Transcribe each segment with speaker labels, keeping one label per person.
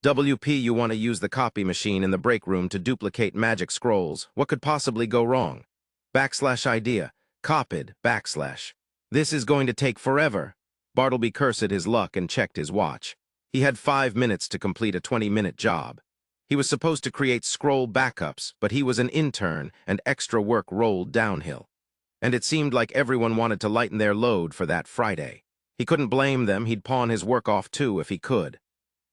Speaker 1: WP, you want to use the copy machine in the break room to duplicate magic scrolls. What could possibly go wrong? /idea. Copied. /. This is going to take forever. Bartleby cursed his luck and checked his watch. He had 5 minutes to complete a 20-minute job. He was supposed to create scroll backups, but he was an intern and extra work rolled downhill. And it seemed like everyone wanted to lighten their load for that Friday. He couldn't blame them. He'd pawn his work off too if he could.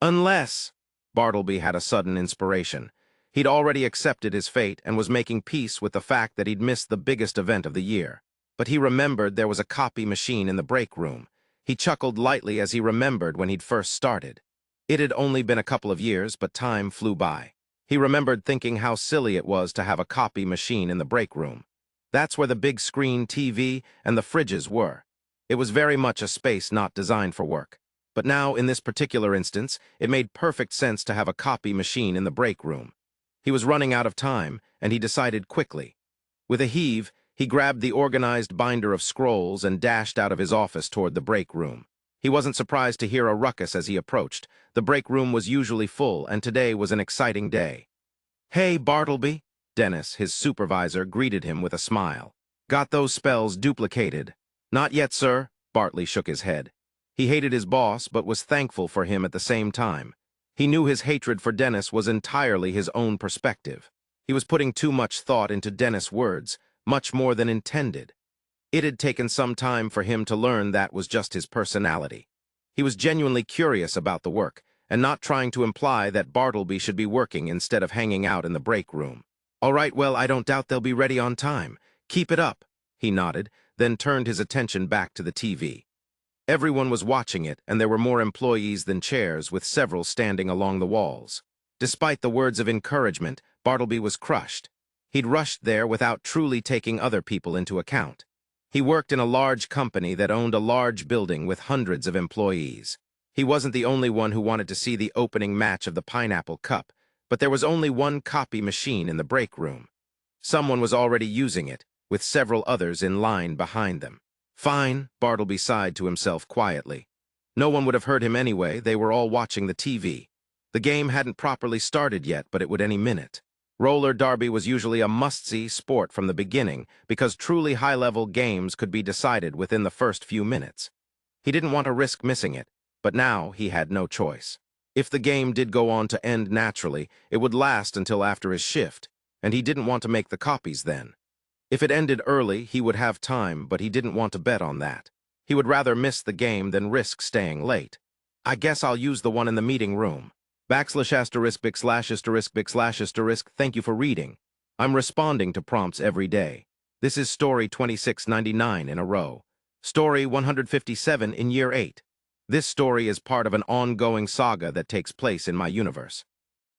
Speaker 1: Unless... Bartleby had a sudden inspiration. He'd already accepted his fate and was making peace with the fact that he'd missed the biggest event of the year. But he remembered there was a copy machine in the break room. He chuckled lightly as he remembered when he'd first started. It had only been a couple of years, but time flew by. He remembered thinking how silly it was to have a copy machine in the break room. That's where the big screen TV and the fridges were. It was very much a space not designed for work. But now, in this particular instance, it made perfect sense to have a copy machine in the break room. He was running out of time, and he decided quickly. With a heave, he grabbed the organized binder of scrolls and dashed out of his office toward the break room. He wasn't surprised to hear a ruckus as he approached. The break room was usually full, and today was an exciting day. "Hey, Bartleby," Dennis, his supervisor, greeted him with a smile. "Got those spells duplicated?" "Not yet, sir." Bartleby shook his head. He hated his boss, but was thankful for him at the same time. He knew his hatred for Dennis was entirely his own perspective. He was putting too much thought into Dennis' words, much more than intended. It had taken some time for him to learn that was just his personality. He was genuinely curious about the work, and not trying to imply that Bartleby should be working instead of hanging out in the break room. "All right, well, I don't doubt they'll be ready on time. Keep it up." He nodded, then turned his attention back to the TV. Everyone was watching it, and there were more employees than chairs, with several standing along the walls. Despite the words of encouragement, Bartleby was crushed. He'd rushed there without truly taking other people into account. He worked in a large company that owned a large building with hundreds of employees. He wasn't the only one who wanted to see the opening match of the Pineapple Cup, but there was only one copy machine in the break room. Someone was already using it, with several others in line behind them. "Fine," Bartleby sighed to himself quietly. No one would have heard him anyway. They were all watching the TV. The game hadn't properly started yet, but it would any minute. Roller derby was usually a must-see sport from the beginning because truly high-level games could be decided within the first few minutes. He didn't want to risk missing it, but now he had no choice. If the game did go on to end naturally, it would last until after his shift, and he didn't want to make the copies then. If it ended early, he would have time, but he didn't want to bet on that. He would rather miss the game than risk staying late. "I guess I'll use the one in the meeting room." /******. Thank you for reading. I'm responding to prompts every day. This is story 2699 in a row. Story 157 in year 8. This story is part of an ongoing saga that takes place in my universe.